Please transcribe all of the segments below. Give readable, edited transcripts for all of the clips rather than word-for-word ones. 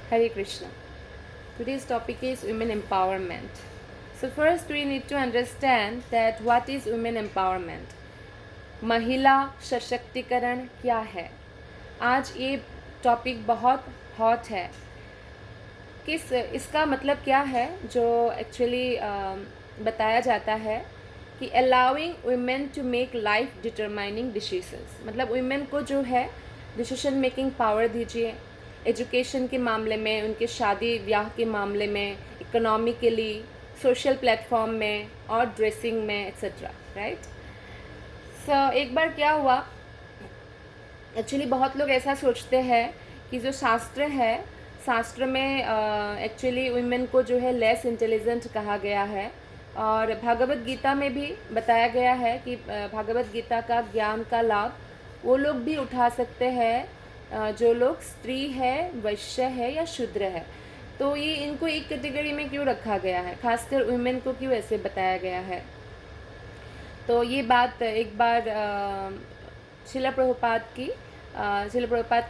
Hare Krishna. Today's topic is women empowerment. So first we need to understand that what is women empowerment. महिला सशक्तिकरण क्या है? आज ये टॉपिक बहुत हॉट है. इसका मतलब क्या है? जो एक्चुअली बताया जाता है कि allowing women to make life determining decisions. मतलब वुमेन को जो है डिसीजन मेकिंग पावर दीजिए, एजुकेशन के मामले में, उनके शादी ब्याह के मामले में, इकोनॉमिकली, सोशल प्लेटफॉर्म में और ड्रेसिंग में एक्सेट्रा. राइट. सो एक बार क्या हुआ, एक्चुअली बहुत लोग ऐसा सोचते हैं कि जो शास्त्र में एक्चुअली वुमेन को जो है लेस इंटेलिजेंट कहा गया है. और भागवत गीता में भी बताया गया है कि भागवत गीता का ज्ञान का लाभ वो लोग भी उठा सकते हैं जो लोग स्त्री है, वैश्य है या शूद्र है. तो ये इनको एक कैटेगरी में क्यों रखा गया है, खासकर वुमेन को क्यों ऐसे बताया गया है? तो ये बात एक बार शिला प्रभुपाद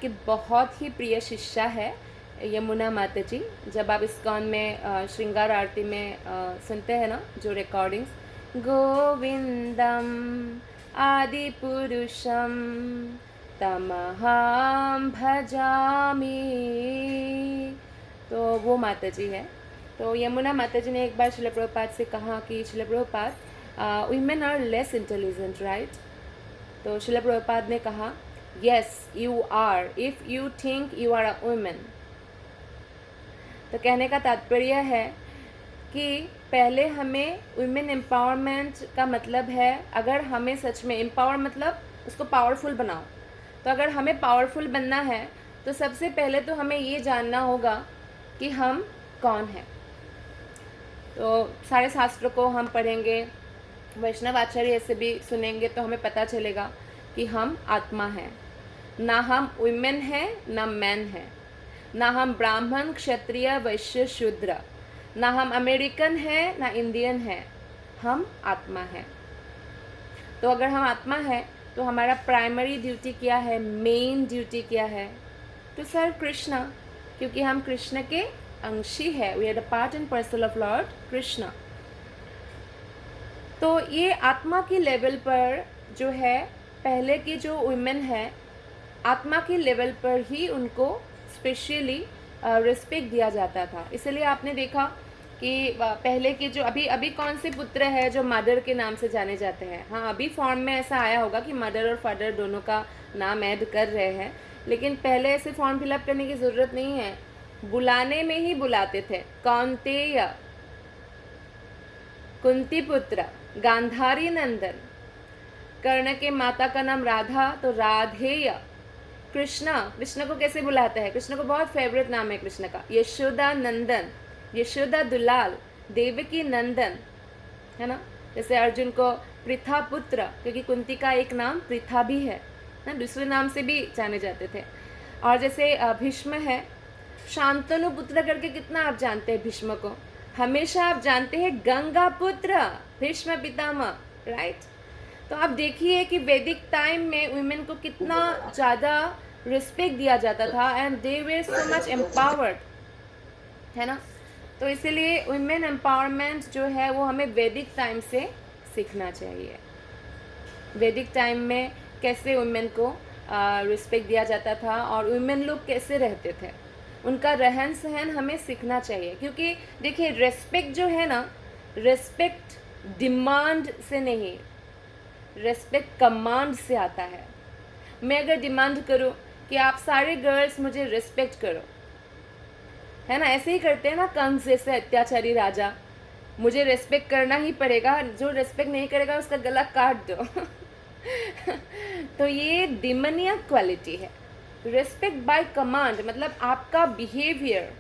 की बहुत ही प्रिय शिष्या है यमुना माता जी. जब आप इस्कॉन में श्रृंगार आरती में सुनते हैं ना जो रिकॉर्डिंग्स, गोविंदम आदि पुरुषम तमहम भजामि, तो वो माता जी है. तो यमुना माता जी ने एक बार शिला प्रभुपाद से कहा कि शिला Prabhupada, women are less intelligent, right? तो शिला प्रभुपाद ने कहा, yes you are if you think you are a woman. तो कहने का तात्पर्य है कि पहले हमें वुमेन एम्पावरमेंट का मतलब है, अगर हमें सच में एम्पावर मतलब उसको पावरफुल बनाओ. तो अगर हमें पावरफुल बनना है तो सबसे पहले तो हमें ये जानना होगा कि हम कौन हैं. तो सारे शास्त्रों को हम पढ़ेंगे, वैष्णव आचार्य से भी सुनेंगे, तो हमें पता चलेगा कि हम आत्मा हैं. ना हम वुमेन हैं ना मैन हैं, ना हम ब्राह्मण क्षत्रिय वैश्य शूद्र, ना हम अमेरिकन हैं ना इंडियन हैं, हम आत्मा हैं. तो अगर हम आत्मा हैं तो हमारा प्राइमरी ड्यूटी क्या है, मेन ड्यूटी क्या है? टू सर्व कृष्णा, क्योंकि हम कृष्ण के अंशी है. We are the part and parcel of lord Krishna. तो ये आत्मा की लेवल पर जो है, पहले की जो वुमेन है आत्मा की लेवल पर ही उनको स्पेशली रिस्पेक्ट दिया जाता था. इसलिए आपने देखा कि पहले के जो अभी कौन से पुत्र है जो मदर के नाम से जाने जाते हैं. हाँ, अभी फॉर्म में ऐसा आया होगा कि मदर और फादर दोनों का नाम ऐड कर रहे हैं, लेकिन पहले ऐसे फॉर्म फिलअप करने की ज़रूरत नहीं है. बुलाने में ही बुलाते थे. कौंतेय, कुंती पुत्र, गांधारी नंदन. कर्ण के माता का नाम राधा, तो राधेय. कृष्ण को कैसे बुलाते हैं? कृष्ण को बहुत फेवरेट नाम है कृष्ण का, यशोदा नंदन, यशोदा दुलाल, देवकी नंदन, है ना. जैसे अर्जुन को पृथा पुत्र, क्योंकि कुंती का एक नाम पृथा भी है ना, दूसरे नाम से भी जाने जाते थे. और जैसे भीष्म है, शांतनु पुत्र करके कितना आप जानते हैं भीष्म को? हमेशा आप जानते हैं गंगा पुत्र, भीष्म पितामह. राइट. तो आप देखिए कि वैदिक टाइम में वुमेन को कितना ज़्यादा रिस्पेक्ट दिया जाता था and they were so much empowered, है ना. तो इसीलिए वुमेन एम्पावरमेंट जो है वो हमें वैदिक टाइम से सीखना चाहिए. वैदिक टाइम में कैसे वुमेन को रिस्पेक्ट दिया जाता था और वुमेन लोग कैसे रहते थे, उनका रहन सहन हमें सीखना चाहिए. क्योंकि देखिए, रेस्पेक्ट जो है ना, रेस्पेक्ट डिमांड से नहीं, रेस्पेक्ट कमांड से आता है. मैं अगर डिमांड करूं कि आप सारे गर्ल्स मुझे रिस्पेक्ट करो, है ना, ऐसे ही करते हैं ना कंस जैसे अत्याचारी राजा, मुझे रेस्पेक्ट करना ही पड़ेगा, जो रेस्पेक्ट नहीं करेगा उसका गला काट दो. तो ये डिमोनियक क्वालिटी है. रेस्पेक्ट बाय कमांड मतलब आपका बिहेवियर,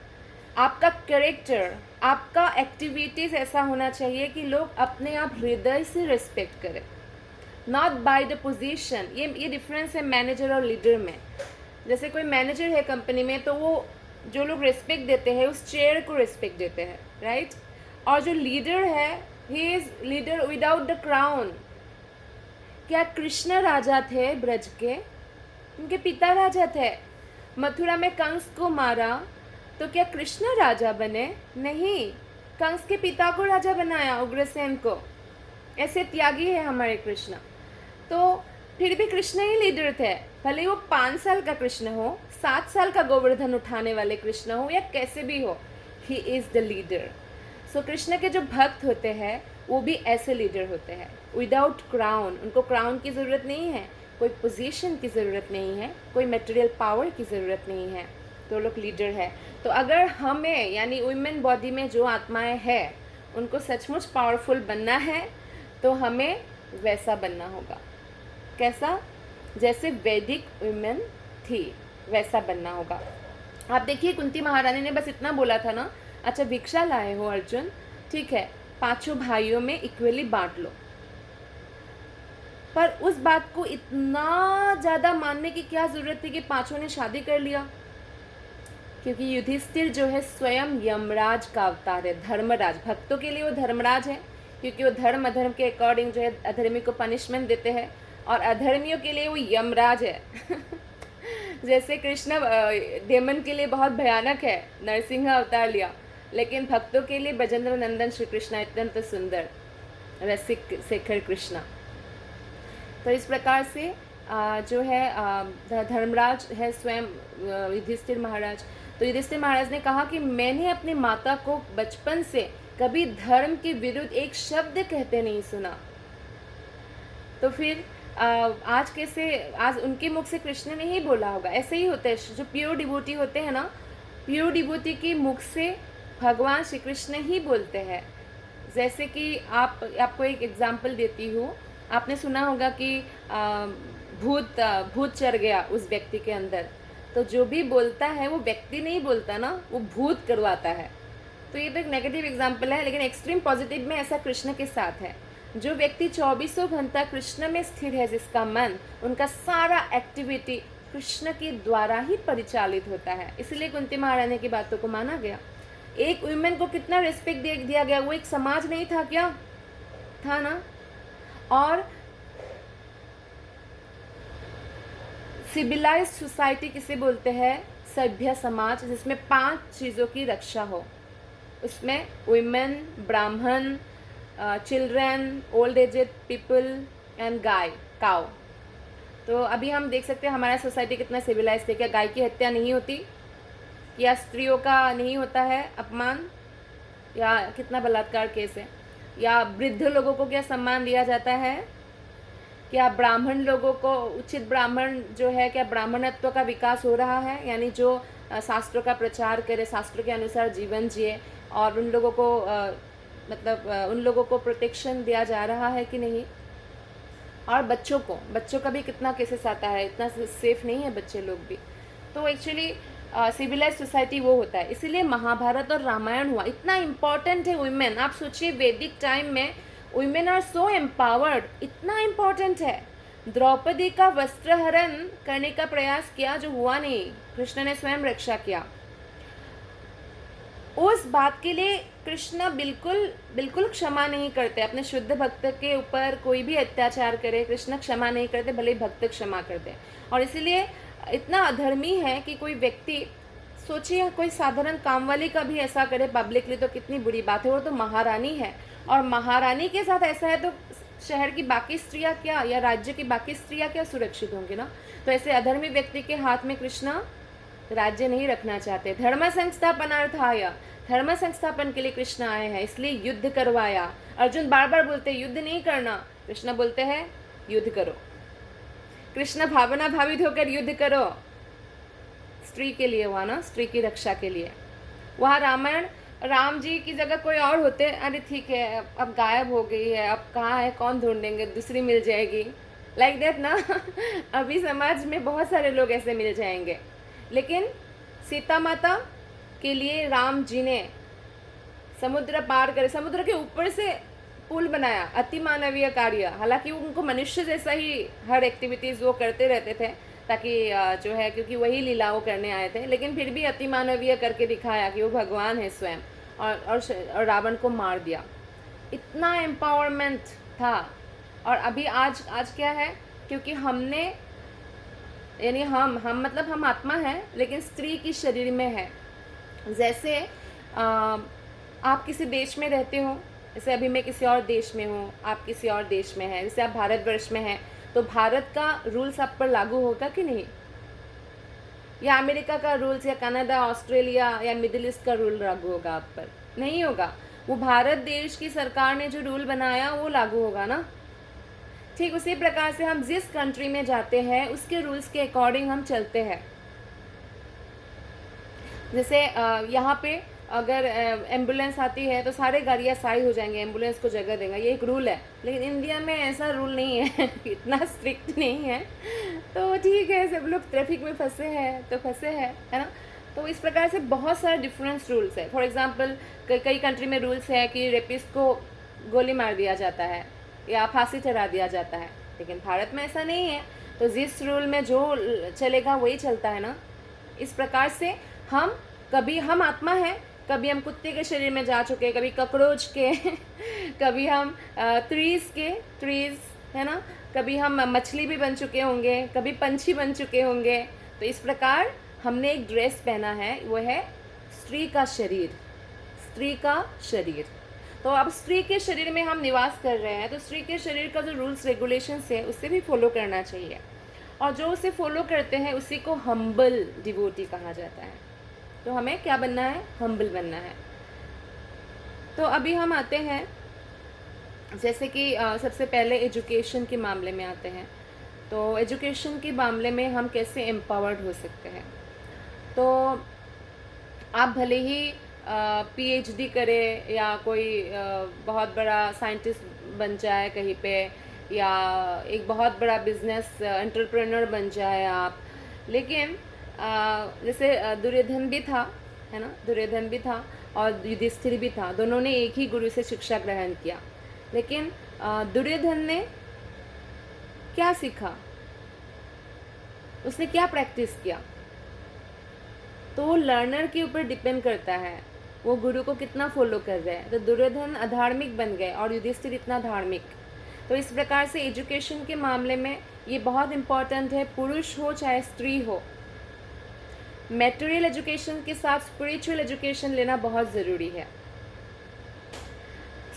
आपका कैरेक्टर, आपका एक्टिविटीज ऐसा होना चाहिए कि लोग अपने आप हृदय से रिस्पेक्ट करें, नॉट बाय द पोजीशन. ये डिफरेंस है मैनेजर और लीडर में. जैसे कोई मैनेजर है कंपनी में, तो वो जो लोग रिस्पेक्ट देते हैं उस चेयर को रिस्पेक्ट देते हैं. राइट. और जो लीडर है, he is leader without the crown. क्या कृष्ण राजा थे ब्रज के? उनके पिता राजा थे. मथुरा में कंस को मारा तो क्या कृष्ण राजा बने? नहीं, कंस के पिता को राजा बनाया, उग्रसेन को। ऐसे त्यागी है हमारे कृष्ण। तो फिर भी कृष्ण ही लीडर थे, भले वो 5 साल का कृष्ण हो, 7 साल का गोवर्धन उठाने वाले कृष्ण हो, या कैसे भी हो, ही इज़ द लीडर। सो कृष्ण के जो भक्त होते हैं वो भी ऐसे लीडर होते हैं, विदाउट क्राउन। उनको क्राउन की ज़रूरत नहीं है, कोई पोजीशन की ज़रूरत नहीं है, कोई मटेरियल पावर की ज़रूरत नहीं है, तो लोग लीडर है। तो अगर हमें यानी वुमेन बॉडी में जो आत्माएं हैं उनको सचमुच पावरफुल बनना है तो हमें वैसा बनना होगा। कैसा? जैसे वैदिक वुमेन थी वैसा बनना होगा। आप देखिए कुंती महारानी ने बस इतना बोला था ना, अच्छा भिक्षा लाए हो अर्जुन, ठीक है, 5 भाइयों में इक्वली बांट लो। पर उस बात को इतना ज़्यादा मानने की क्या ज़रूरत थी कि 5 ने शादी कर लिया? क्योंकि युधिष्ठिर जो है स्वयं यमराज का अवतार है, धर्मराज। भक्तों के लिए वो धर्मराज है क्योंकि वो धर्म अधर्म के अकॉर्डिंग जो है अधर्मी को पनिशमेंट देते हैं, और अधर्मियों के लिए वो यमराज है। जैसे कृष्ण डेमन के लिए बहुत भयानक है, नरसिंह अवतार लिया, लेकिन भक्तों के लिए बजेंद्र नंदन श्री कृष्ण अत्यंत सुंदर रसिक शेखर कृष्णा। तो इस प्रकार से जो है धर्मराज है स्वयं युधिष्ठिर महाराज। तो युधिष्ठिर महाराज ने कहा कि मैंने अपनी माता को बचपन से कभी धर्म के विरुद्ध एक शब्द कहते नहीं सुना। तो फिर आज कैसे, आज उनके मुख से कृष्ण ने ही बोला होगा। ऐसे ही होता है, जो प्योर डिवोटी होते हैं ना, प्योर डिवोटी के मुख से भगवान श्री कृष्ण ही बोलते हैं। जैसे कि आपको एक एग्जाम्पल देती हूँ। आपने सुना होगा कि भूत चढ़ गया उस व्यक्ति के अंदर, तो जो भी बोलता है वो व्यक्ति नहीं बोलता ना, वो भूत करवाता है। तो ये तो एक नेगेटिव एग्जाम्पल है, लेकिन एक्सट्रीम पॉजिटिव में ऐसा कृष्ण के साथ है। जो व्यक्ति 24 घंटा कृष्ण में स्थिर है, जिसका मन, उनका सारा एक्टिविटी कृष्ण के द्वारा ही परिचालित होता है। इसलिए कुंती महारानी की बातों को माना गया। एक वुमेन को कितना रिस्पेक्ट दिया गया, वो एक समाज नहीं था क्या? था ना। और सिविलाइज्ड सोसाइटी किसे बोलते हैं? सभ्य समाज, जिसमें 5 चीज़ों की रक्षा हो। उसमें women, brahmin, children, old aged people and गाय, काउ। तो अभी हम देख सकते हैं हमारा सोसाइटी कितना सिविलाइज है। क्या गाय की हत्या नहीं होती? या स्त्रियों का नहीं होता है अपमान? या कितना बलात्कार केस है? या वृद्ध लोगों को क्या सम्मान दिया जाता है? क्या ब्राह्मण लोगों को उचित ब्राह्मण जो है, क्या ब्राह्मणत्व का विकास हो रहा है? यानी जो शास्त्रों का प्रचार करे, शास्त्रों के अनुसार जीवन जिए, और उन लोगों को उन लोगों को प्रोटेक्शन दिया जा रहा है कि नहीं? और बच्चों का भी कितना केसेस आता है, इतना सेफ नहीं है बच्चे लोग भी। तो एक्चुअली सिविलाइज सोसाइटी वो होता है। इसीलिए महाभारत और रामायण हुआ, इतना इम्पॉर्टेंट है वुमेन। आप सोचिए वैदिक टाइम में वुमेन आर सो एम्पावर्ड, इतना इम्पॉर्टेंट है। द्रौपदी का वस्त्रहरण करने का प्रयास किया, जो हुआ नहीं, कृष्ण ने स्वयं रक्षा किया। उस बात के लिए कृष्ण बिल्कुल क्षमा नहीं करते। अपने शुद्ध भक्त के ऊपर कोई भी अत्याचार करे, कृष्ण क्षमा नहीं करते, भले भक्त क्षमा करते। और इसीलिए इतना अधर्मी है कि कोई व्यक्ति, सोचिए कोई साधारण काम वाली का भी ऐसा करे पब्लिकली, तो कितनी बुरी बात है। वो तो महारानी है, और महारानी के साथ ऐसा है तो शहर की बाकी स्त्रियां क्या, या राज्य की बाकी स्त्रियां क्या सुरक्षित होंगी ना? तो ऐसे अधर्मी व्यक्ति के हाथ में कृष्ण राज्य नहीं रखना चाहते। धर्म संस्थापनार्थाय, धर्म संस्थापन के लिए कृष्ण आए हैं, इसलिए युद्ध करवाया। अर्जुन बार बार बोलते युद्ध नहीं करना, कृष्ण बोलते हैं युद्ध करो। कृष्ण भावना भावित होकर युद्ध करो, स्त्री के लिए हुआ ना, स्त्री की रक्षा के लिए। वहाँ रामायण, राम जी की जगह कोई और होते, अरे ठीक है अब गायब हो गई है, अब कहाँ है, कौन ढूंढेंगे, दूसरी मिल जाएगी, लाइक दैट ना। अभी समाज में बहुत सारे लोग ऐसे मिल जाएंगे। लेकिन सीता माता के लिए राम जी ने समुद्र पार करे, समुद्र के ऊपर से पुल बनाया, अति मानवीय कार्य। हालांकि उनको मनुष्य जैसा ही हर एक्टिविटीज़ वो करते रहते थे, ताकि जो है, क्योंकि वही लीलाओं करने आए थे, लेकिन फिर भी अति मानवीय करके दिखाया कि वो भगवान है स्वयं, और रावण को मार दिया। इतना एम्पावरमेंट था। और अभी आज क्या है, क्योंकि हमने, यानी हम मतलब हम आत्मा है, लेकिन स्त्री की शरीर में है, जैसे आप किसी देश में रहते हो, जैसे अभी मैं किसी और देश में हूँ, आप किसी और देश में हैं, जैसे आप भारतवर्ष में हैं, तो भारत का रूल्स आप पर लागू होगा कि नहीं? या अमेरिका का रूल्स या कनाडा, ऑस्ट्रेलिया या मिडिल ईस्ट का रूल लागू होगा आप पर? नहीं होगा। वो भारत देश की सरकार ने जो रूल बनाया वो लागू होगा ना। ठीक उसी प्रकार से हम जिस कंट्री में जाते हैं उसके रूल्स के अकॉर्डिंग हम चलते हैं। जैसे यहाँ पे अगर एम्बुलेंस आती है तो सारे गाड़ियाँ साई हो जाएंगे, एम्बुलेंस को जगह देगा, ये एक रूल है। लेकिन इंडिया में ऐसा रूल नहीं है इतना स्ट्रिक्ट नहीं है। तो ठीक है, सब लोग ट्रैफिक में फंसे हैं तो फंसे हैं, है ना। तो इस प्रकार से बहुत सारे डिफरेंस रूल्स है। फॉर एग्जांपल कई कंट्री में रूल्स है कि रेपिस्ट को गोली मार दिया जाता है या फांसी चढ़ा दिया जाता है, लेकिन भारत में ऐसा नहीं है। तो जिस रूल में जो चलेगा वही चलता है ना। इस प्रकार से हम कभी हम आत्मा है, कभी हम कुत्ते के शरीर में जा चुके, कभी ककरोच के कभी हम ट्रीज है ना, कभी हम मछली भी बन चुके होंगे, कभी पंछी बन चुके होंगे। तो इस प्रकार हमने एक ड्रेस पहना है, वो है स्त्री का शरीर, स्त्री का शरीर। तो अब स्त्री के शरीर में हम निवास कर रहे हैं, तो स्त्री के शरीर का जो रूल्स रेगुलेशंस है उससे भी फॉलो करना चाहिए, और जो उसे फॉलो करते हैं उसी को हम्बल डिवोटी कहा जाता है। तो हमें क्या बनना है? हम्बल बनना है। तो अभी हम आते हैं, जैसे कि सबसे पहले एजुकेशन के मामले में आते हैं। तो एजुकेशन के मामले में हम कैसे एम्पावर्ड हो सकते हैं? तो आप भले ही पीएचडी करें या कोई बहुत बड़ा साइंटिस्ट बन जाए कहीं पे, या एक बहुत बड़ा बिजनेस एंटरप्रेन्योर बन जाए आप, लेकिन जैसे दुर्योधन भी था, है ना, दुर्योधन भी था और युधिष्ठिर भी था, दोनों ने एक ही गुरु से शिक्षा ग्रहण किया। लेकिन दुर्योधन ने क्या सीखा, उसने क्या प्रैक्टिस किया? तो वो लर्नर के ऊपर डिपेंड करता है, वो गुरु को कितना फॉलो कर रहे हैं। तो दुर्योधन अधार्मिक बन गए और युधिष्ठिर इतना धार्मिक। तो इस प्रकार से एजुकेशन के मामले में ये बहुत इम्पॉर्टेंट है, पुरुष हो चाहे स्त्री हो। मटेरियल एजुकेशन के साथ स्पिरिचुअल एजुकेशन लेना बहुत ज़रूरी है।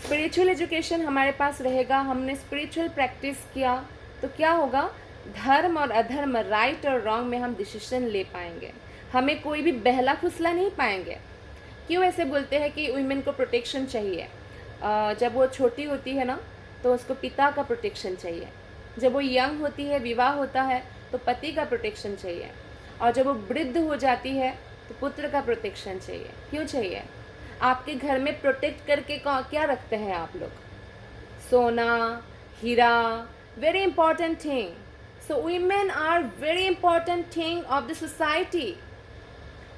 स्पिरिचुअल एजुकेशन हमारे पास रहेगा, हमने स्पिरिचुअल प्रैक्टिस किया तो क्या होगा? धर्म और अधर्म, राइट और रॉन्ग में हम डिसीजन ले पाएंगे, हमें कोई भी बहला फुसला नहीं पाएंगे। क्यों ऐसे बोलते हैं कि वुमेन को प्रोटेक्शन चाहिए? जब वो छोटी होती है ना तो उसको पिता का प्रोटेक्शन चाहिए, जब वो यंग होती है, विवाह होता है, तो पति का प्रोटेक्शन चाहिए, और जब वो वृद्ध हो जाती है तो पुत्र का प्रोटेक्शन चाहिए। क्यों चाहिए? आपके घर में प्रोटेक्ट करके क्या रखते हैं आप लोग? सोना, हीरा, very important thing. So women are very important thing of the society.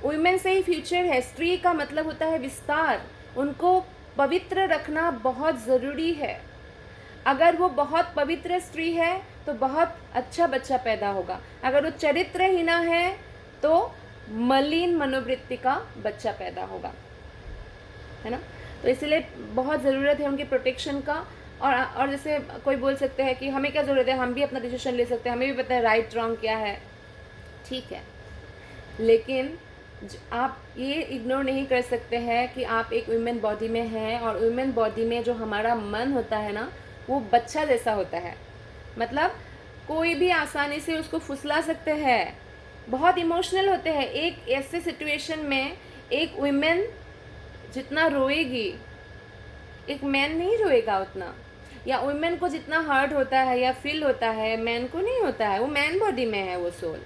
Women से ही फ्यूचर है। स्त्री का मतलब होता है विस्तार, उनको पवित्र रखना बहुत ज़रूरी है। अगर वो बहुत पवित्र स्त्री है तो बहुत अच्छा बच्चा पैदा होगा, अगर वो चरित्रहीना है तो मलिन मनोवृत्ति का बच्चा पैदा होगा, है ना। तो इसलिए बहुत ज़रूरत है उनके प्रोटेक्शन का। और जैसे कोई बोल सकते हैं कि हमें क्या ज़रूरत है, हम भी अपना डिसीजन ले सकते हैं, हमें भी पता है राइट रॉन्ग क्या है, ठीक है। लेकिन आप ये इग्नोर नहीं कर सकते हैं कि आप एक वुमेन बॉडी में हैं, और वुमेन बॉडी में जो हमारा मन होता है ना, वो बच्चा जैसा होता है। मतलब कोई भी आसानी से उसको फुसला सकते हैं, बहुत इमोशनल होते हैं। एक ऐसे सिचुएशन में एक वुमेन जितना रोएगी, एक मैन नहीं रोएगा उतना। या वुमेन को जितना हर्ट होता है या फील होता है, मैन को नहीं होता है, वो मैन बॉडी में है वो सोल।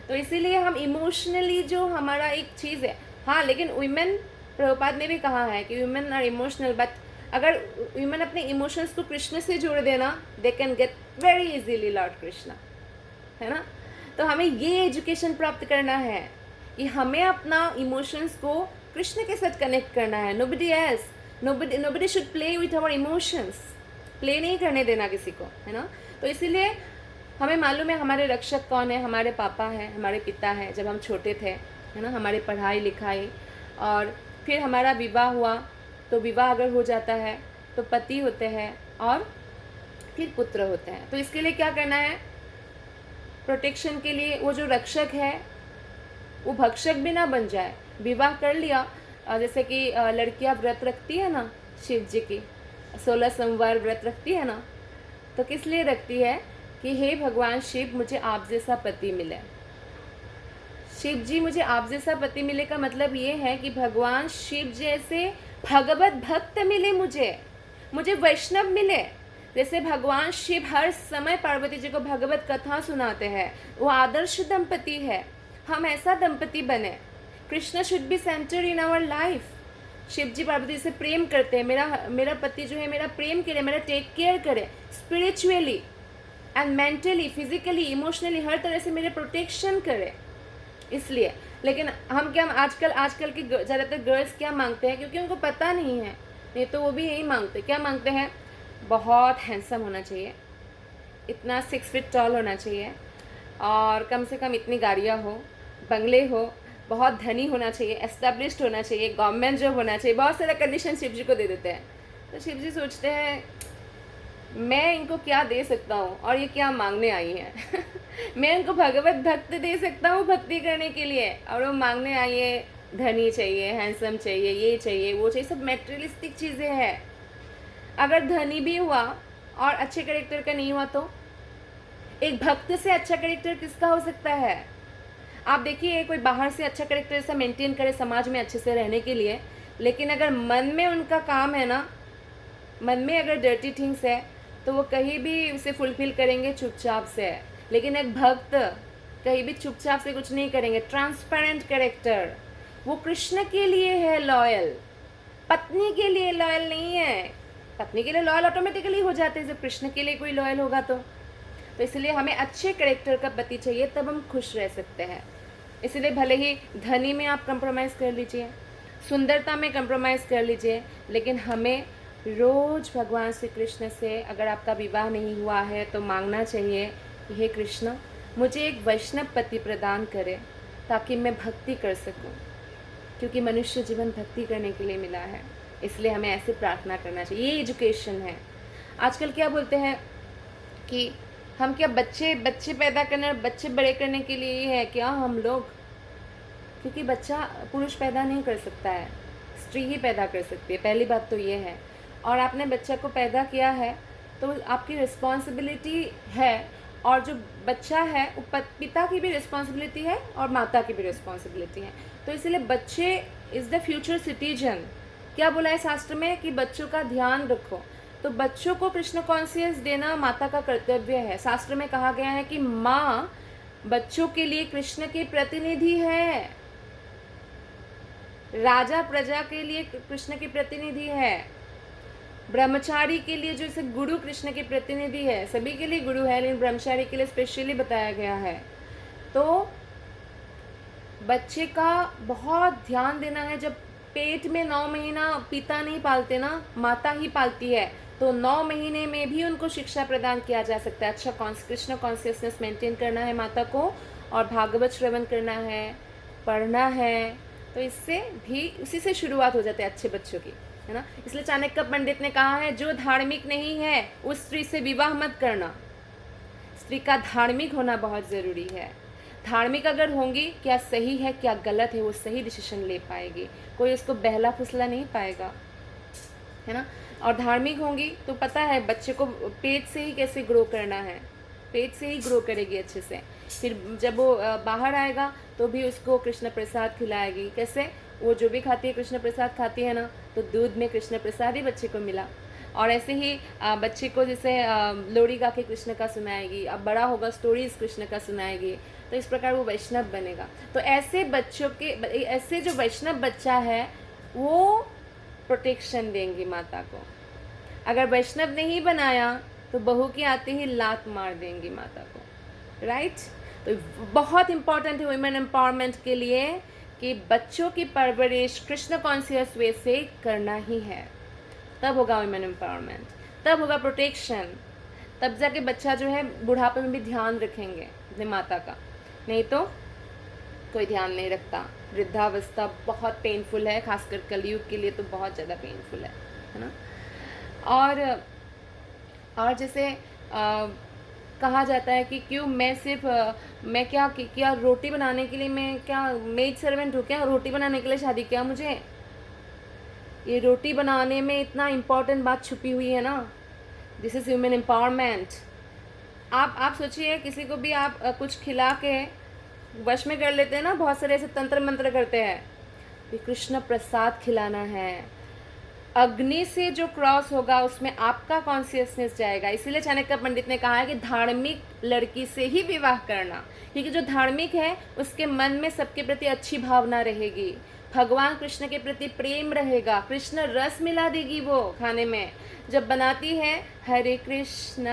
तो इसीलिए हम इमोशनली जो हमारा एक चीज़ है, हाँ, लेकिन वुमेन, प्रभुपाद ने भी कहा है कि वुमेन आर इमोशनल, बट अगर वुमेन अपने इमोशंस को कृष्ण से जोड़ देना, they can get very easily Lord Krishna, है ना। तो हमें ये एजुकेशन प्राप्त करना है कि हमें अपना इमोशंस को कृष्ण के साथ कनेक्ट करना है। Nobody else, nobody should play with our emotions, play नहीं करने देना किसी को, है ना। तो इसीलिए हमें मालूम है हमारे रक्षक कौन है, हमारे पापा हैं, हमारे पिता हैं। जब हम छोटे थे, है ना, हमारी पढ़ाई लिखाई, और फिर हमारा विवाह हुआ, तो विवाह अगर हो जाता है तो पति होते हैं और फिर पुत्र होते हैं। तो इसके लिए क्या करना है? प्रोटेक्शन के लिए वो जो रक्षक है वो भक्षक भी ना बन जाए, विवाह कर लिया, जैसे कि लड़कियां व्रत रखती है ना शिव जी की, 16 सोमवार व्रत रखती है ना, तो किस लिए रखती है कि हे भगवान शिव मुझे आप जैसा पति मिले। शिव जी मुझे आप जैसा पति मिले का मतलब ये है कि भगवान शिव जैसे भगवत भक्त मिले, मुझे वैष्णव मिले। जैसे भगवान शिव हर समय पार्वती जी को भगवत कथा सुनाते हैं, वो आदर्श दंपति है, हम ऐसा दंपति बने। Krishna should be centre in our life. Shiv ji Parvati से प्रेम करते हैं, मेरा पति जो है मेरा प्रेम करे, मेरा टेक केयर करे, spiritually and mentally, physically, emotionally, हर तरह से मेरे प्रोटेक्शन करे। इसलिए लेकिन हम क्या आजकल की ज़्यादातर गर्ल्स क्या मांगते हैं, क्योंकि उनको पता नहीं है, नहीं तो वो भी यही मांगते, क्या मांगते हैं, बहुत हैंडसम होना चाहिए, इतना 6 फीट टॉल होना चाहिए, और कम से कम इतनी गाड़ियाँ हो, बंगले हो, बहुत धनी होना चाहिए, एस्टेब्लिश्ड होना चाहिए, गवर्नमेंट जॉब होना चाहिए, बहुत सारा कंडीशन शिव जी को दे देते हैं। तो शिव जी सोचते हैं मैं इनको क्या दे सकता हूँ और ये क्या मांगने आई हैं मैं इनको भगवत भक्त दे सकता हूँ भक्ति करने के लिए, और वो मांगने आई है धनी चाहिए, हैंडसम चाहिए, ये चाहिए, वो चाहिए, सब मेटेरियलिस्टिक चीज़ें हैं। अगर धनी भी हुआ और अच्छे कैरेक्टर का नहीं हुआ तो एक भक्त से अच्छा कैरेक्टर किसका हो सकता है? आप देखिए, कोई बाहर से अच्छा कैरेक्टर ऐसा मेंटेन करे समाज में अच्छे से रहने के लिए, लेकिन अगर मन में उनका काम है ना, मन में अगर डर्टी थिंग्स है तो वो कहीं भी उसे फुलफिल करेंगे चुपचाप से। लेकिन एक भक्त कहीं भी चुपचाप से कुछ नहीं करेंगे, ट्रांसपेरेंट कैरेक्टर, वो कृष्ण के लिए है लॉयल, पत्नी के लिए लॉयल नहीं है। पत्नी के लिए लॉयल ऑटोमेटिकली हो जाते हैं जब कृष्ण के लिए कोई लॉयल होगा तो इसलिए हमें अच्छे कैरेक्टर का पति चाहिए, तब हम खुश रह सकते हैं। इसलिए भले ही धनी में आप कंप्रोमाइज़ कर लीजिए, सुंदरता में कंप्रोमाइज़ कर लीजिए, लेकिन हमें रोज़ भगवान श्री कृष्ण से, अगर आपका विवाह नहीं हुआ है तो मांगना चाहिए कि हे कृष्ण मुझे एक वैष्णव पति प्रदान करे ताकि मैं भक्ति कर सकूं, क्योंकि मनुष्य जीवन भक्ति करने के लिए मिला है। इसलिए हमें ऐसे प्रार्थना करना चाहिए, ये एजुकेशन है। आजकल क्या बोलते हैं कि हम क्या बच्चे पैदा करने, बच्चे बड़े करने के लिए ही है क्या हम लोग? क्योंकि बच्चा पुरुष पैदा नहीं कर सकता है, स्त्री ही पैदा कर सकती है, पहली बात तो ये है। और आपने बच्चा को पैदा किया है तो आपकी रिस्पॉन्सिबिलिटी है, और जो बच्चा है वो पिता की भी रिस्पॉन्सिबिलिटी है और माता की भी रिस्पॉन्सिबिलिटी है। तो इसलिए बच्चे इज़ द फ्यूचर सिटीजन। क्या बोला है शास्त्र में कि बच्चों का ध्यान रखो, तो बच्चों को कृष्ण कॉन्शियस देना माता का कर्तव्य है। शास्त्र में कहा गया है कि माँ बच्चों के लिए कृष्ण की प्रतिनिधि है, राजा प्रजा के लिए कृष्ण की प्रतिनिधि है, ब्रह्मचारी के लिए जैसे गुरु कृष्ण के प्रतिनिधि है, सभी के लिए गुरु है लेकिन ब्रह्मचारी के लिए स्पेशली बताया गया है। तो बच्चे का बहुत ध्यान देना है। जब पेट में 9 महीना पिता नहीं पालते ना, माता ही पालती है, तो 9 महीने में भी उनको शिक्षा प्रदान किया जा सकता है। अच्छा कृष्ण कॉन्शियसनेस मेंटेन करना है माता को, और भागवत श्रवण करना है, पढ़ना है, तो इससे भी उसी से शुरुआत हो जाती है अच्छे बच्चों की, है ना। इसलिए चाणक्य पंडित ने कहा है जो धार्मिक नहीं है उस स्त्री से विवाह मत करना। स्त्री का धार्मिक होना बहुत ज़रूरी है। धार्मिक अगर होंगी, क्या सही है क्या गलत है वो सही डिसीजन ले पाएगी, कोई उसको बहला फुसला नहीं पाएगा, है ना। और धार्मिक होंगी तो पता है बच्चे को पेट से ही कैसे ग्रो करना है, पेट से ही ग्रो करेगी अच्छे से। फिर जब वो बाहर आएगा तो भी उसको कृष्ण प्रसाद खिलाएगी। कैसे? वो जो भी खाती है कृष्ण प्रसाद खाती है ना, तो दूध में कृष्ण प्रसाद ही बच्चे को मिला। और ऐसे ही बच्चे को जैसे लोरी गा के कृष्ण का सुनाएगी, अब बड़ा होगा स्टोरीज कृष्ण का सुनाएगी, तो इस प्रकार वो वैष्णव बनेगा। तो ऐसे बच्चों के, ऐसे जो वैष्णव बच्चा है वो प्रोटेक्शन देंगी माता को। अगर वैष्णव नहीं बनाया तो बहू की आते ही लात मार देंगी माता को, राइट। तो बहुत इम्पॉर्टेंट है वुमेन एम्पावरमेंट के लिए कि बच्चों की परवरिश कृष्ण कॉन्शियस वे से करना ही है, तब होगा वुमेन एम्पावरमेंट, तब होगा प्रोटेक्शन, तब जाके बच्चा जो है बुढ़ापे में भी ध्यान रखेंगे अपने माता का, नहीं तो कोई ध्यान नहीं रखता। वृद्धावस्था बहुत पेनफुल है, खासकर कलयुग के लिए तो बहुत ज़्यादा पेनफुल है ना। और जैसे कहा जाता है कि क्यों मैं सिर्फ मैं क्या रोटी बनाने के लिए मैं क्या मेड सर्वेंट हूँ क्या, रोटी बनाने के लिए शादी किया मुझे? ये रोटी बनाने में इतना इम्पोर्टेंट बात छुपी हुई है ना। This is human empowerment. आप सोचिए, किसी को भी आप कुछ खिला के वश में कर लेते हैं ना, बहुत सारे ऐसे तंत्र मंत्र करते हैं। ये कृष्ण प्रसाद खिलाना है। अग्नि से जो क्रॉस होगा उसमें आपका कॉन्शियसनेस जाएगा। इसीलिए चाणक्य पंडित ने कहा है कि धार्मिक लड़की से ही विवाह करना, क्योंकि जो धार्मिक है उसके मन में सबके प्रति अच्छी भावना रहेगी, भगवान कृष्ण के प्रति प्रेम रहेगा, कृष्ण रस मिला देगी वो खाने में। जब बनाती है हरे कृष्ण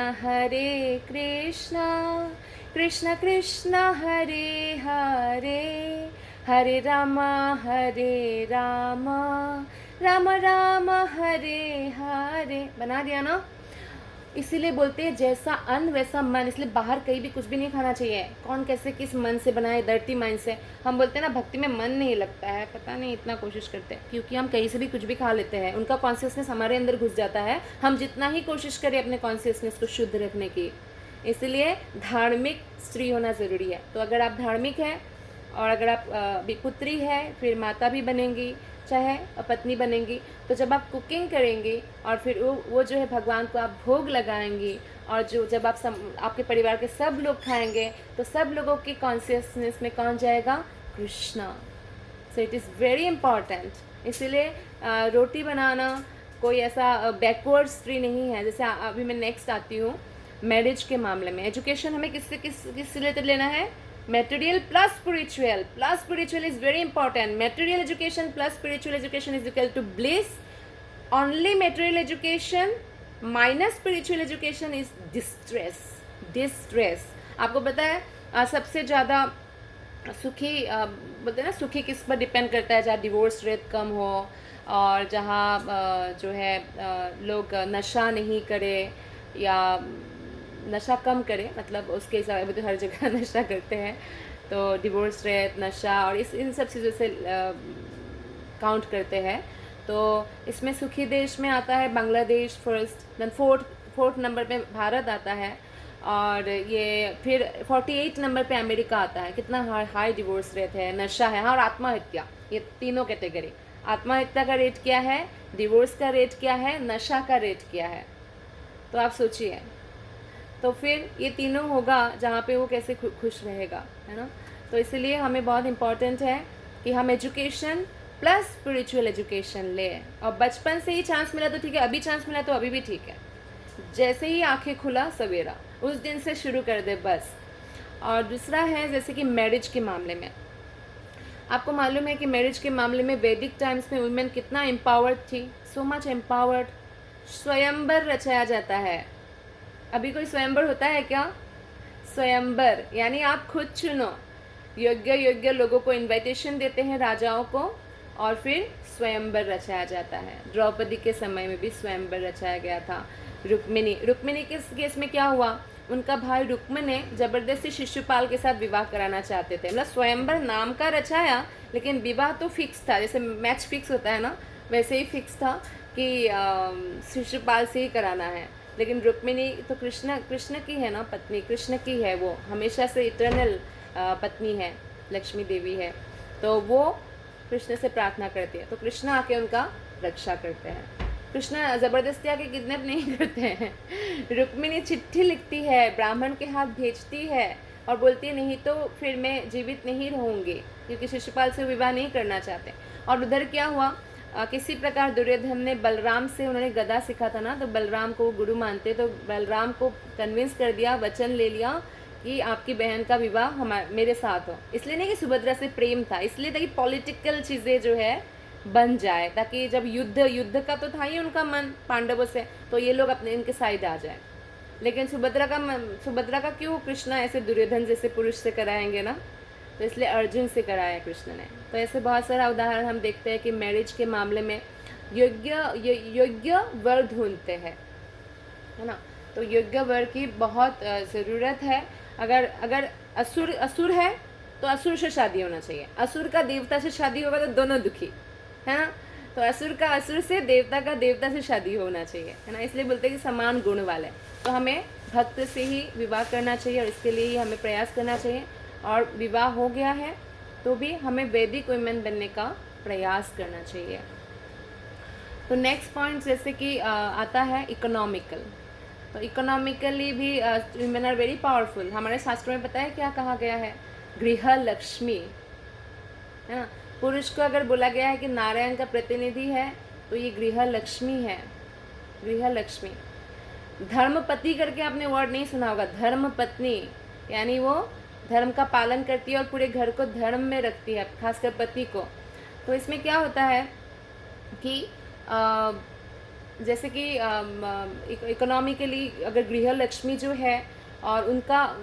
कृष्ण कृष्ण हरे हरे, हरे राम राम राम हरे हरे, बना दिया ना। इसीलिए बोलते हैं जैसा अन्न वैसा मन। इसलिए बाहर कहीं भी कुछ भी नहीं खाना चाहिए। कौन कैसे किस मन से बनाए, डर्टी माइंड से। हम बोलते हैं ना भक्ति में मन नहीं लगता है, पता नहीं इतना कोशिश करते हैं क्योंकि हम कहीं से भी कुछ भी खा लेते हैं, उनका कॉन्शियसनेस हमारे अंदर घुस जाता है। हम जितना ही कोशिश करें अपने कॉन्शियसनेस को शुद्ध रखने की, इसलिए धार्मिक स्त्री होना ज़रूरी है। तो अगर आप धार्मिक हैं और अगर आप भी पुत्री है, फिर माता भी बनेंगी, चाहे पत्नी बनेंगी, तो जब आप कुकिंग करेंगी और फिर वो जो है भगवान को आप भोग लगाएंगी, और जो जब आप आपके परिवार के सब लोग खाएंगे तो सब लोगों की कॉन्शियसनेस में कौन जाएगा? Krishna. So it is very important. इसीलिए रोटी बनाना कोई ऐसा बैकवर्ड स्त्री नहीं है। जैसे अभी मैं नेक्स्ट आती हूँ मैरिज के मामले में। एजुकेशन हमें किस रिलेटेड लेना है? Material plus spiritual. Plus spiritual is very important. Material education plus spiritual education is equal to bliss. Only material education minus spiritual education is distress. Distress. आपको पता है सबसे ज़्यादा सुखी बोलते हैं ना, सुखी किस पर डिपेंड करता है? जहाँ डिवोर्स रेट कम हो और जहाँ जो है लोग नशा नहीं करे या नशा कम करे, मतलब उसके हिसाब से तो हर जगह नशा करते हैं, तो डिवोर्स रेट, नशा और इन सब चीज़ों से काउंट करते हैं। तो इसमें सुखी देश में आता है Bangladesh first, then fourth number पे भारत आता है, और ये फिर 48 नंबर पे अमेरिका आता है। कितना हाई डिवोर्स रेट है, नशा है, हाँ, और आत्महत्या, ये तीनों कैटेगरी। आत्महत्या का रेट क्या है, डिवोर्स का रेट क्या है, नशा का रेट क्या है, तो आप सोचिए। तो फिर ये तीनों होगा जहाँ पे वो कैसे खुश रहेगा, है ना। तो इसलिए हमें बहुत इम्पॉर्टेंट है कि हम एजुकेशन प्लस स्पिरिचुअल एजुकेशन लें। और बचपन से ही चांस मिला तो ठीक है, अभी चांस मिला तो अभी भी ठीक है। जैसे ही आंखें खुला सवेरा, उस दिन से शुरू कर दे बस। और दूसरा है जैसे कि मैरिज के मामले में, आपको मालूम है कि मैरिज के मामले में वैदिक टाइम्स में वुमेन कितना एम्पावर्ड थी, सो मच एम्पावर्ड। स्वयंवर रचाया जाता है। अभी कोई स्वयंवर होता है क्या? स्वयंवर यानी आप खुद चुनो, योग्य लोगों को इनविटेशन देते हैं, राजाओं को, और फिर स्वयंवर रचाया जाता है। द्रौपदी के समय में भी स्वयंवर रचाया गया था। रुक्मिणी के केस में क्या हुआ? उनका भाई रुक्म ने जबरदस्ती शिशुपाल के साथ विवाह कराना चाहते थे। मतलब स्वयंवर नाम का रचाया, लेकिन विवाह तो फिक्स था, जैसे मैच फिक्स होता है ना, वैसे ही फिक्स था कि शिशुपाल से ही कराना है। लेकिन रुक्मिणी तो कृष्ण की है ना पत्नी, कृष्ण की है, वो हमेशा से इटर्नल पत्नी है, लक्ष्मी देवी है, तो वो कृष्ण से प्रार्थना करती है, तो कृष्ण आके उनका रक्षा करते हैं। कृष्ण ज़बरदस्ती आके किडनैप नहीं करते हैं। रुक्मिणी चिट्ठी लिखती है, ब्राह्मण के हाथ भेजती है और बोलती है नहीं तो फिर मैं जीवित नहीं रहूँगी, क्योंकि शिशुपाल से विवाह नहीं करना चाहते। और उधर क्या हुआ, किसी प्रकार दुर्योधन ने बलराम से, उन्होंने गदा सीखा था ना, तो बलराम को गुरु मानते, तो बलराम को कन्विंस कर दिया, वचन ले लिया कि आपकी बहन का विवाह मेरे साथ हो। इसलिए नहीं कि सुभद्रा से प्रेम था, इसलिए ताकि पॉलिटिकल चीज़ें जो है बन जाए, ताकि जब युद्ध का तो था ही उनका मन पांडवों से, तो ये लोग अपने इनके साइड आ जाए। लेकिन सुभद्रा का क्यों कृष्ण ऐसे दुर्योधन जैसे पुरुष से कराएंगे ना, तो इसलिए अर्जुन से कराया कृष्ण ने। तो ऐसे बहुत सारा उदाहरण हम देखते हैं कि मैरिज के मामले में योग्य वर ढूंढते हैं, है ना। तो योग्य वर की बहुत ज़रूरत है। अगर असुर है तो असुर से शादी होना चाहिए, असुर का देवता से शादी होगा तो दोनों दुखी, है ना। तो असुर का असुर से, देवता का देवता से शादी होना चाहिए, है ना। इसलिए बोलते हैं कि समान गुण वाले। तो हमें भक्त से ही विवाह करना चाहिए और इसके लिए ही हमें प्रयास करना चाहिए। और विवाह हो गया है तो भी हमें वैदिक वुमेन बनने का प्रयास करना चाहिए। तो नेक्स्ट पॉइंट जैसे कि आता है इकोनॉमिकल। तो इकोनॉमिकली भी वुमेन आर वेरी पावरफुल। हमारे शास्त्रों में पता है क्या कहा गया है? गृह लक्ष्मी, है ना। पुरुष को अगर बोला गया है कि नारायण का प्रतिनिधि है तो ये गृह लक्ष्मी है, गृह लक्ष्मी। धर्मपति करके आपने वर्ड नहीं सुना होगा, धर्म पत्नी, यानी वो धर्म का पालन करती है और पूरे घर को धर्म में रखती है, खासकर पति को। तो इसमें क्या होता है कि जैसे कि इकोनॉमिकली अगर गृह लक्ष्मी जो है और उनका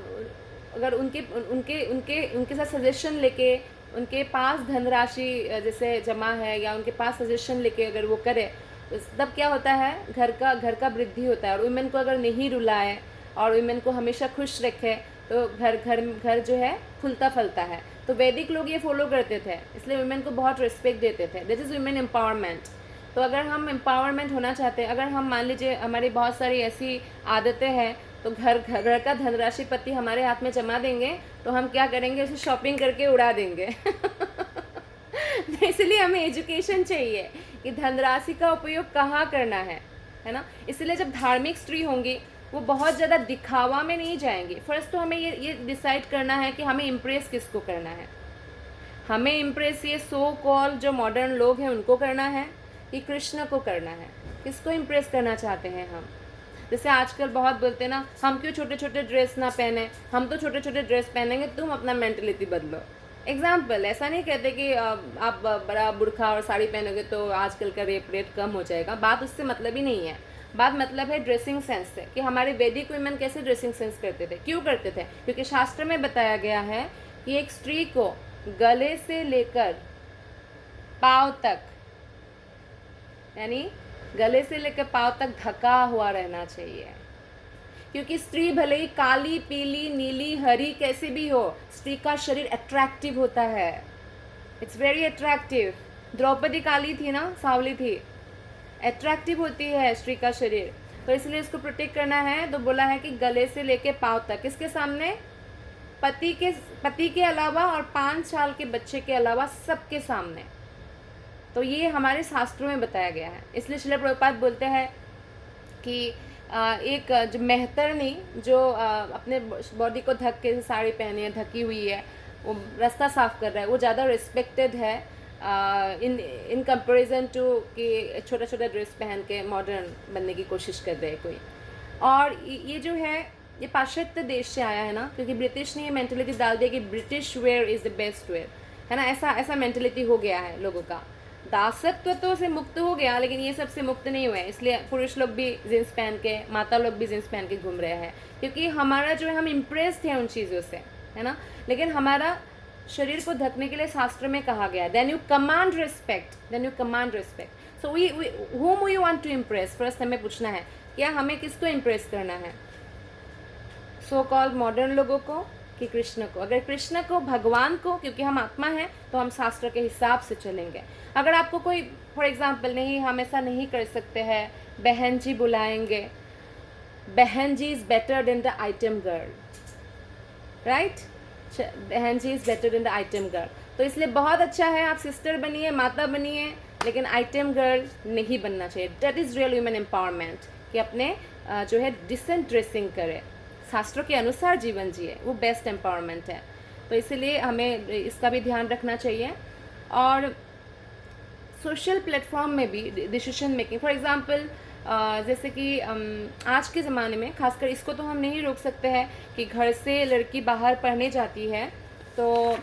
अगर उनके साथ सजेशन लेके, उनके पास धनराशि जैसे जमा है या उनके पास सजेशन लेके अगर वो करे तो तब क्या होता है, घर का वृद्धि होता है। और वुमेन को अगर नहीं रुलाए और वुमेन को हमेशा खुश रखे तो घर जो है फूलता फलता है। तो वैदिक लोग ये फॉलो करते थे, इसलिए वुमेन को बहुत रिस्पेक्ट देते थे। This is women empowerment. तो अगर हम एम्पावरमेंट होना चाहते हैं, अगर हम मान लीजिए हमारी बहुत सारी ऐसी आदतें हैं तो घर का धनराशि पति हमारे हाथ में जमा देंगे तो हम क्या करेंगे, उसे शॉपिंग करके उड़ा देंगे। तो इसलिए हमें एजुकेशन चाहिए कि धनराशि का उपयोग कहाँ करना है ना। इसलिए जब धार्मिक स्त्री होंगी वो बहुत ज़्यादा दिखावा में नहीं जाएंगी। फर्स्ट तो हमें ये डिसाइड करना है कि हमें इम्प्रेस किसको करना है। हमें इम्प्रेस ये सो कॉल जो मॉडर्न लोग हैं उनको करना है कि कृष्ण को करना है? किसको इम्प्रेस करना चाहते हैं हम? जैसे आजकल बहुत बोलते हैं ना, हम क्यों छोटे छोटे ड्रेस ना पहने, हम तो छोटे छोटे ड्रेस पहनेंगे, तुम अपना मेंटलिटी बदलो। एग्जाम्पल, ऐसा नहीं कहते कि आप बड़ा बुरखा और साड़ी पहनोगे तो आजकल का रेप रेट कम हो जाएगा। बात उससे मतलब ही नहीं है। बात मतलब है ड्रेसिंग सेंस से, कि हमारे वैदिक वुमेन कैसे ड्रेसिंग सेंस करते थे, क्यों करते थे? क्योंकि शास्त्र में बताया गया है कि एक स्त्री को गले से लेकर पाँव तक, यानी गले से लेकर पाँव तक ढका हुआ रहना चाहिए। क्योंकि स्त्री भले ही काली, पीली, नीली, हरी कैसे भी हो, स्त्री का शरीर अट्रैक्टिव होता है। It's very attractive. द्रौपदी काली थी ना, सांवली थी, अट्रैक्टिव होती है स्त्री का शरीर। तो इसलिए इसको प्रोटेक्ट करना है तो बोला है कि गले से लेके पाँव तक, किसके सामने? पति के अलावा और 5 साल के बच्चे के अलावा सबके सामने। तो ये हमारे शास्त्रों में बताया गया है। इसलिए श्रील प्रभुपाद बोलते हैं कि एक जो मेहतरनी जो अपने बॉडी को ढक के साड़ी पहनी है, ढकी हुई है, वो रास्ता साफ कर रहा है, वो ज़्यादा रिस्पेक्टेड है इन कंपैरिजन टू कि छोटा छोटा ड्रेस पहन के मॉडर्न बनने की कोशिश कर रहे हैं कोई। और ये जो है ये पाश्चात्य देश से आया है ना, क्योंकि ब्रिटिश ने ये मेंटलिटी डाल दिया कि British wear is the best wear, है ना। ऐसा मेंटलिटी हो गया है लोगों का। दासत्व तो से मुक्त हो गया, लेकिन ये सब से मुक्त नहीं हुए। इसलिए पुरुष लोग भी जीन्स पहन के, माता लोग भी जीन्स पहन के घूम रहे हैं, क्योंकि हमारा जो है हम इम्प्रेस थे उन चीज़ों से, है ना। लेकिन हमारा शरीर को ढकने के लिए शास्त्र में कहा गया, then you command respect. So whom we want to impress, first हमें पूछना है क्या हमें किसको इम्प्रेस करना है? सो कॉल्ड मॉडर्न लोगों को कि कृष्ण को? अगर कृष्ण को, भगवान को, क्योंकि हम आत्मा हैं तो हम शास्त्र के हिसाब से चलेंगे। अगर आपको कोई फॉर एग्जांपल नहीं, हम ऐसा नहीं कर सकते हैं, बहन जी बुलाएंगे, behen ji is better than the item girl, right? Behen ji is better than the item girl. तो इसलिए बहुत अच्छा है आप सिस्टर बनिए, माता बनिए, लेकिन आइटम गर्ल नहीं बनना चाहिए। That is real human empowerment, कि अपने जो है डिसेंट ड्रेसिंग करें, शास्त्रों के अनुसार जीवन जिए, वो बेस्ट एम्पावरमेंट है। तो इसलिए हमें इसका भी ध्यान रखना चाहिए। और सोशल प्लेटफॉर्म में भी डिसीजन मेकिंग, फॉर एग्जांपल जैसे कि आज के ज़माने में खासकर, इसको तो हम नहीं रोक सकते हैं कि घर से लड़की बाहर पढ़ने जाती है तो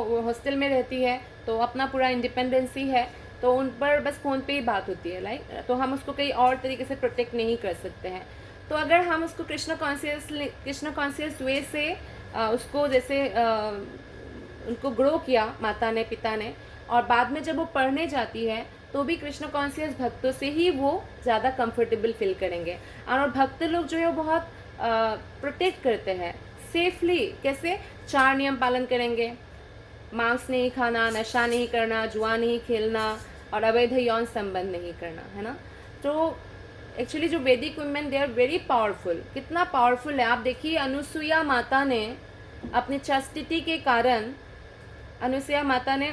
वो हॉस्टल में रहती है, तो अपना पूरा इंडिपेंडेंसी है, तो उन पर बस फ़ोन पे ही बात होती है, लाइक। तो हम उसको कहीं और तरीके से प्रोटेक्ट नहीं कर सकते हैं। तो अगर हम उसको कृष्ण कॉन्शियस वे से उसको जैसे उनको ग्रो किया माता ने, पिता ने, और बाद में जब वो पढ़ने जाती है तो भी कृष्ण कॉन्शियस भक्तों से ही वो ज़्यादा कंफर्टेबल फील करेंगे। और भक्त लोग जो है वो बहुत प्रोटेक्ट करते हैं सेफली। कैसे? 4 नियम पालन करेंगे, मांस नहीं खाना, नशा नहीं करना, जुआ नहीं खेलना और अवैध यौन संबंध नहीं करना, है ना। तो एक्चुअली जो Vedic women they are very powerful. कितना पावरफुल है आप देखिए, अनुसुईया माता ने अपनी चस्टिटी के कारण, अनुसुईया माता ने,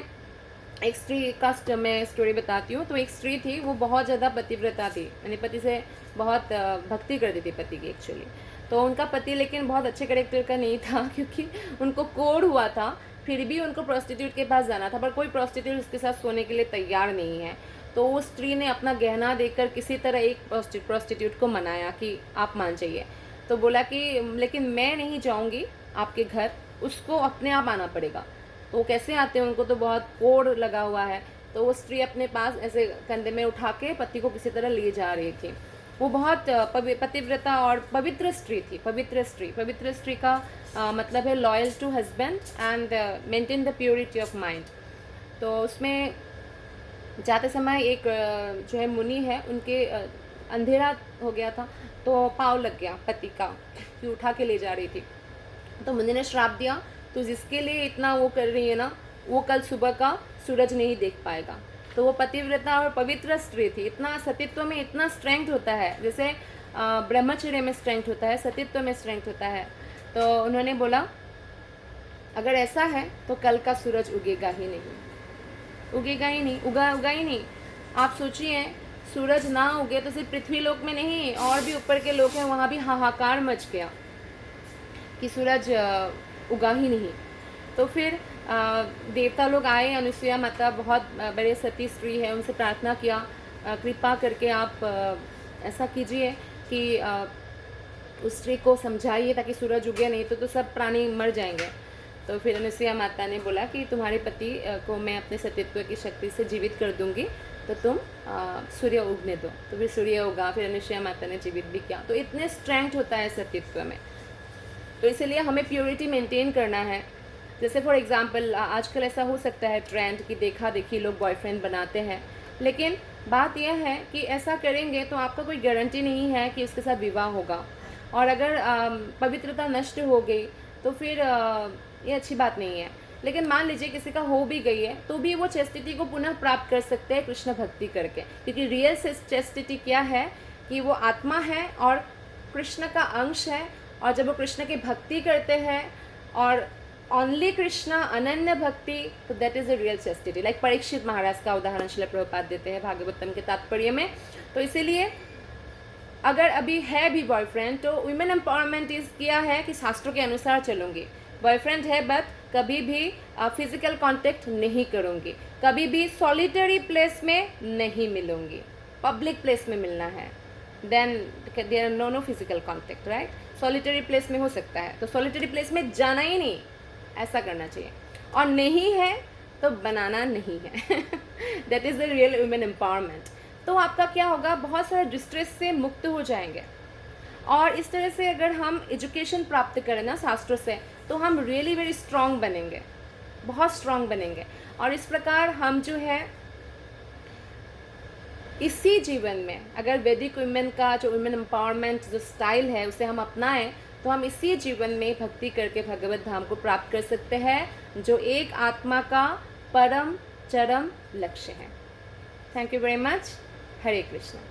एक स्त्री का मैं स्टोरी बताती हूँ। तो एक स्त्री थी, वो बहुत ज़्यादा पतिव्रता थी, यानी पति से बहुत भक्ति करती थी पति की एक्चुअली। तो उनका पति लेकिन बहुत अच्छे करेक्टर का नहीं था क्योंकि उनको कोढ़ हुआ था, फिर भी उनको प्रोस्टिट्यूट के पास जाना था, पर कोई प्रोस्टिट्यूट उसके साथ सोने के लिए तैयार नहीं है। तो उस स्त्री ने अपना गहना देकर किसी तरह एक प्रोस्टिट्यूट को मनाया कि आप मान जाइए। तो बोला कि लेकिन मैं नहीं जाऊंगी आपके घर, उसको अपने आप आना पड़ेगा। तो वो कैसे आते हैं, उनको तो बहुत कोढ़ लगा हुआ है। तो वो स्त्री अपने पास ऐसे कंधे में उठा के पति को किसी तरह ले जा रही थी। वो बहुत पतिव्रता और पवित्र स्त्री थी। पवित्र स्त्री का मतलब है loyal to husband and maintain the purity of mind. तो उसमें जाते समय एक जो है मुनि है, उनके अंधेरा हो गया था, तो पाँव लग गया पति का कि उठा के ले जा रही थी। तो मुनि ने श्राप दिया, तो जिसके लिए इतना वो कर रही है ना, वो कल सुबह का सूरज नहीं देख पाएगा। तो वो पतिव्रता और पवित्र स्त्री थी। इतना सतीत्व में इतना स्ट्रेंथ होता है, जैसे ब्रह्मचर्य में स्ट्रेंथ होता है, सतीत्व में स्ट्रेंथ होता है। तो उन्होंने बोला अगर ऐसा है तो कल का सूरज उगेगा ही नहीं, उगेगा ही नहीं, उगा ही नहीं। आप सोचिए, सूरज ना उगे तो सिर्फ पृथ्वी लोक में नहीं, और भी ऊपर के लोक हैं, वहाँ भी हाहाकार मच गया कि सूरज उगा ही नहीं। तो फिर देवता लोग आए, अनुसुईया माता बहुत बड़े सती स्त्री है, उनसे प्रार्थना किया कृपा करके आप ऐसा कीजिए कि उस स्त्री को समझाइए ताकि सूरज उगे, नहीं तो सब प्राणी मर जाएंगे। तो फिर अनुसुईया माता ने बोला कि तुम्हारे पति को मैं अपने सतीत्व की शक्ति से जीवित कर दूंगी, तो तुम सूर्य उगने दो। तो फिर सूर्य उगा, फिर अनुसुईया माता ने जीवित भी किया। तो इतने स्ट्रेंथ होता है सतीत्व में। तो इसलिए हमें प्योरिटी मेंटेन करना है। जैसे फॉर एग्जांपल आजकल ऐसा हो सकता है ट्रेंड की देखा देखी लोग बॉयफ्रेंड बनाते हैं, लेकिन बात यह है कि ऐसा करेंगे तो आपका कोई गारंटी नहीं है कि उसके साथ विवाह होगा। और अगर पवित्रता नष्ट हो गई तो फिर ये अच्छी बात नहीं है। लेकिन मान लीजिए किसी का हो भी गई है तो भी वो चेस्टिटी को पुनः प्राप्त कर सकते हैं कृष्ण भक्ति करके, क्योंकि रियल चेस्टिटी क्या है कि वो आत्मा है और कृष्ण का अंश है। और जब वो कृष्ण की भक्ति करते हैं और ओनली कृष्ण अनन्य भक्ति, तो that is a real chastity. Like Parikshit Maharaj का उदाहरण श्रील प्रभुपाद देते हैं भागवतम के तात्पर्य में। तो इसीलिए अगर अभी है भी बॉयफ्रेंड तो वुमेन एम्पावरमेंट इस किया है कि शास्त्रों के अनुसार चलूँगी। बॉयफ्रेंड है बट कभी भी फिजिकल कांटेक्ट नहीं करूँगी, कभी भी सॉलिटरी प्लेस में नहीं मिलूँगी, पब्लिक प्लेस में मिलना है। Then there are no physical contact, right. Solitary place में हो सकता है तो सॉलिटरी प्लेस में जाना ही नहीं, ऐसा करना चाहिए। और नहीं है तो बनाना नहीं है that is the real women empowerment. तो आपका क्या होगा, बहुत सारे डिस्ट्रेस से मुक्त हो जाएंगे। और इस तरह से अगर हम एजुकेशन प्राप्त करें ना शास्त्रों से, तो हम रियली वेरी स्ट्रांग बनेंगे, बहुत स्ट्रांग बनेंगे। और इस प्रकार हम जो है इसी जीवन में अगर वैदिक वुमेन का जो वुमेन एम्पावरमेंट जो स्टाइल है उसे हम अपनाएं, तो हम इसी जीवन में भक्ति करके भगवत धाम को प्राप्त कर सकते हैं, जो एक आत्मा का परम चरम लक्ष्य है। Thank you very much. Hare Krishna.